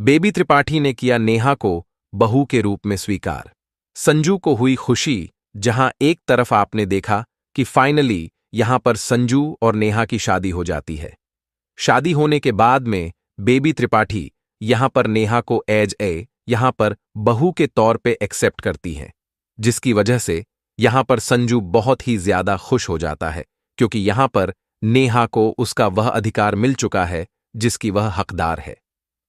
Baby Tripathi ने किया नेहा को बहू के रूप में स्वीकार। संजू को हुई खुशी, जहां एक तरफ आपने देखा कि फाइनली यहां पर संजू और नेहा की शादी हो जाती है। शादी होने के बाद में बेबी त्रिपाठी यहां पर नेहा को यहां पर बहू के तौर पे एक्सेप्ट करती हैं, जिसकी वजह से यहां पर संजू बहुत ही ज्यादा खुश हो जाता है, क्योंकि यहां पर नेहा को उसका वह अधिकार मिल चुका है जिसकी वह हकदार है।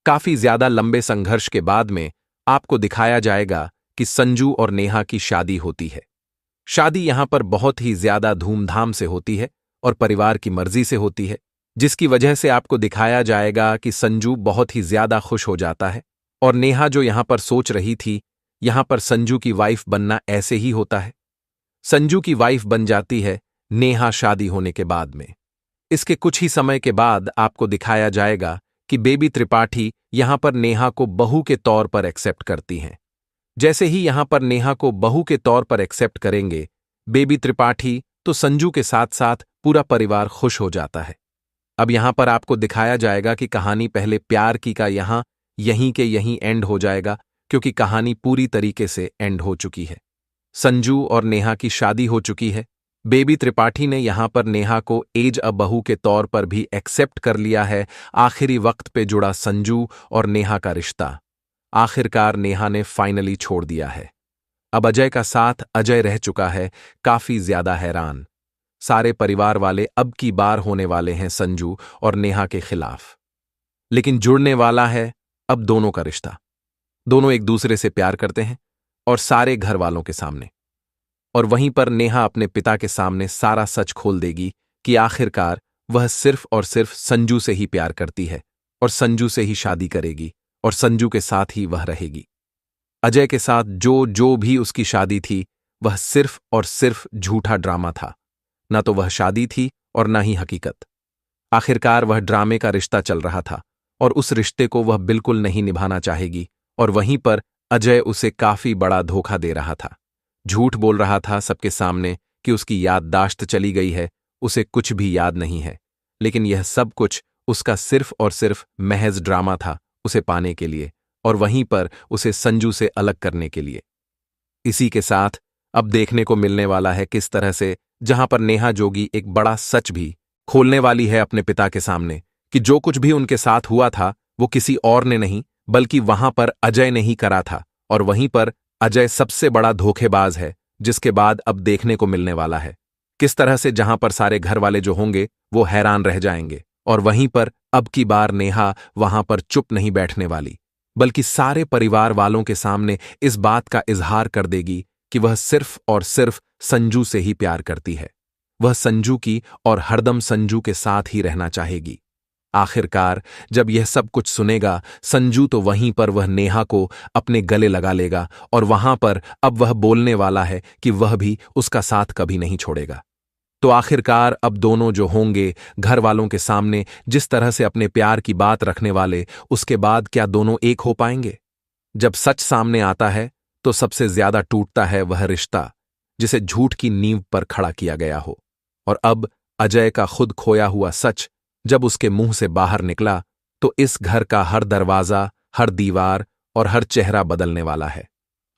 काफी ज्यादा लंबे संघर्ष के बाद में आपको दिखाया जाएगा कि संजू और नेहा की शादी होती है। शादी यहां पर बहुत ही ज्यादा धूमधाम से होती है और परिवार की मर्जी से होती है, जिसकी वजह से आपको दिखाया जाएगा कि संजू बहुत ही ज्यादा खुश हो जाता है और नेहा जो यहां पर सोच रही थी, यहां पर संजू की वाइफ बनना ऐसे ही होता है। संजू की वाइफ बन जाती है नेहा शादी होने के बाद में। इसके कुछ ही समय के बाद आपको दिखाया जाएगा कि बेबी त्रिपाठी यहां पर नेहा को बहू के तौर पर एक्सेप्ट करती हैं। जैसे ही यहां पर नेहा को बहू के तौर पर एक्सेप्ट करेंगे बेबी त्रिपाठी, तो संजू के साथ साथ पूरा परिवार खुश हो जाता है। अब यहां पर आपको दिखाया जाएगा कि कहानी पहले प्यार की का यहीं के यहीं एंड हो जाएगा, क्योंकि कहानी पूरी तरीके से एंड हो चुकी है। संजू और नेहा की शादी हो चुकी है। बेबी त्रिपाठी ने यहां पर नेहा को बहू के तौर पर भी एक्सेप्ट कर लिया है। आखिरी वक्त पे जुड़ा संजू और नेहा का रिश्ता आखिरकार नेहा ने फाइनली छोड़ दिया है। अब अजय का साथ अजय रह चुका है काफी ज्यादा हैरान। सारे परिवार वाले अब की बार होने वाले हैं संजू और नेहा के खिलाफ, लेकिन जुड़ने वाला है अब दोनों का रिश्ता। दोनों एक दूसरे से प्यार करते हैं और सारे घर वालों के सामने। और वहीं पर नेहा अपने पिता के सामने सारा सच खोल देगी कि आखिरकार वह सिर्फ और सिर्फ संजू से ही प्यार करती है और संजू से ही शादी करेगी और संजू के साथ ही वह रहेगी। अजय के साथ जो भी उसकी शादी थी वह सिर्फ और सिर्फ झूठा ड्रामा था। न तो वह शादी थी और न ही हकीकत। आखिरकार वह ड्रामे का रिश्ता चल रहा था और उस रिश्ते को वह बिल्कुल नहीं निभाना चाहेगी। और वहीं पर अजय उसे काफी बड़ा धोखा दे रहा था। झूठ बोल रहा था सबके सामने कि उसकी याददाश्त चली गई है, उसे कुछ भी याद नहीं है। लेकिन यह सब कुछ उसका सिर्फ और सिर्फ महज ड्रामा था, उसे पाने के लिए और वहीं पर उसे संजू से अलग करने के लिए। इसी के साथ अब देखने को मिलने वाला है किस तरह से जहां पर नेहा जोगी एक बड़ा सच भी खोलने वाली है अपने पिता के सामने कि जो कुछ भी उनके साथ हुआ था वो किसी और ने नहीं बल्कि वहां पर अजय ने ही करा था। और वहीं पर अजय सबसे बड़ा धोखेबाज है, जिसके बाद अब देखने को मिलने वाला है किस तरह से जहां पर सारे घर वाले जो होंगे वो हैरान रह जाएंगे। और वहीं पर अब की बार नेहा वहां पर चुप नहीं बैठने वाली, बल्कि सारे परिवार वालों के सामने इस बात का इजहार कर देगी कि वह सिर्फ और सिर्फ संजू से ही प्यार करती है। वह संजू की और हरदम संजू के साथ ही रहना चाहेगी। आखिरकार जब यह सब कुछ सुनेगा संजू, तो वहीं पर वह नेहा को अपने गले लगा लेगा और वहां पर अब वह बोलने वाला है कि वह भी उसका साथ कभी नहीं छोड़ेगा। तो आखिरकार अब दोनों जो होंगे घर वालों के सामने जिस तरह से अपने प्यार की बात रखने वाले, उसके बाद क्या दोनों एक हो पाएंगे? जब सच सामने आता है तो सबसे ज्यादा टूटता है वह रिश्ता जिसे झूठ की नींव पर खड़ा किया गया हो। और अब अजय का खुद खोया हुआ सच जब उसके मुंह से बाहर निकला तो इस घर का हर दरवाजा, हर दीवार और हर चेहरा बदलने वाला है।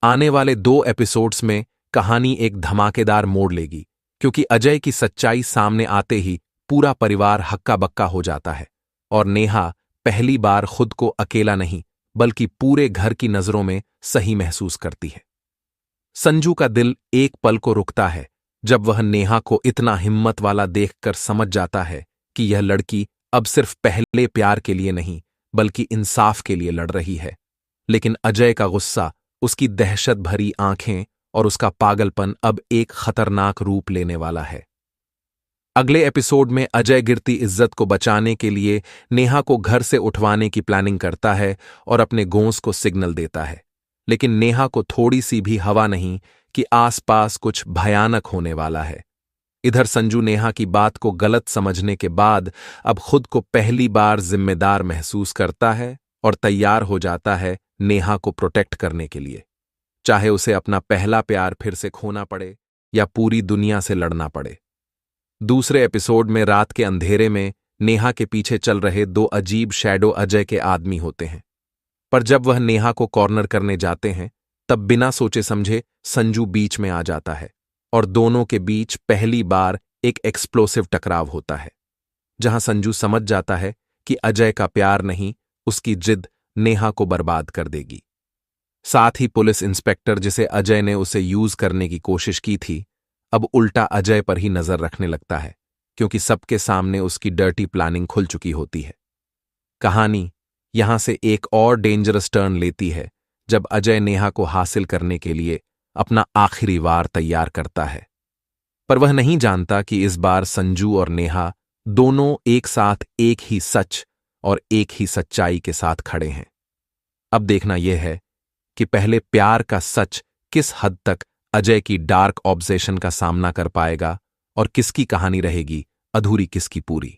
आने वाले 2 एपिसोड्स में कहानी एक धमाकेदार मोड़ लेगी, क्योंकि अजय की सच्चाई सामने आते ही पूरा परिवार हक्का बक्का हो जाता है और नेहा पहली बार खुद को अकेला नहीं बल्कि पूरे घर की नजरों में सही महसूस करती है। संजू का दिल एक पल को रुकता है जब वह नेहा को इतना हिम्मत वाला देखकर समझ जाता है कि यह लड़की अब सिर्फ पहले प्यार के लिए नहीं बल्कि इंसाफ के लिए लड़ रही है। लेकिन अजय का गुस्सा, उसकी दहशत भरी आंखें और उसका पागलपन अब एक खतरनाक रूप लेने वाला है। अगले एपिसोड में अजय गिरती इज्जत को बचाने के लिए नेहा को घर से उठवाने की प्लानिंग करता है और अपने गोंस को सिग्नल देता है। लेकिन नेहा को थोड़ी सी भी हवा नहीं कि आसपास कुछ भयानक होने वाला है। इधर संजू नेहा की बात को गलत समझने के बाद अब खुद को पहली बार जिम्मेदार महसूस करता है और तैयार हो जाता है नेहा को प्रोटेक्ट करने के लिए, चाहे उसे अपना पहला प्यार फिर से खोना पड़े या पूरी दुनिया से लड़ना पड़े। दूसरे एपिसोड में रात के अंधेरे में नेहा के पीछे चल रहे 2 अजीब शैडो अजय के आदमी होते हैं, पर जब वह नेहा को कॉर्नर करने जाते हैं तब बिना सोचे समझे संजू बीच में आ जाता है और दोनों के बीच पहली बार एक एक्सप्लोसिव टकराव होता है, जहां संजू समझ जाता है कि अजय का प्यार नहीं, उसकी जिद नेहा को बर्बाद कर देगी। साथ ही पुलिस इंस्पेक्टर जिसे अजय ने उसे यूज करने की कोशिश की थी, अब उल्टा अजय पर ही नजर रखने लगता है, क्योंकि सबके सामने उसकी डर्टी प्लानिंग खुल चुकी होती है। कहानी यहां से एक और डेंजरस टर्न लेती है जब अजय नेहा को हासिल करने के लिए अपना आखिरी वार तैयार करता है, पर वह नहीं जानता कि इस बार संजू और नेहा दोनों एक साथ एक ही सच और एक ही सच्चाई के साथ खड़े हैं। अब देखना यह है कि पहले प्यार का सच किस हद तक अजय की डार्क ऑब्सेशन का सामना कर पाएगा और किसकी कहानी रहेगी अधूरी, किसकी पूरी।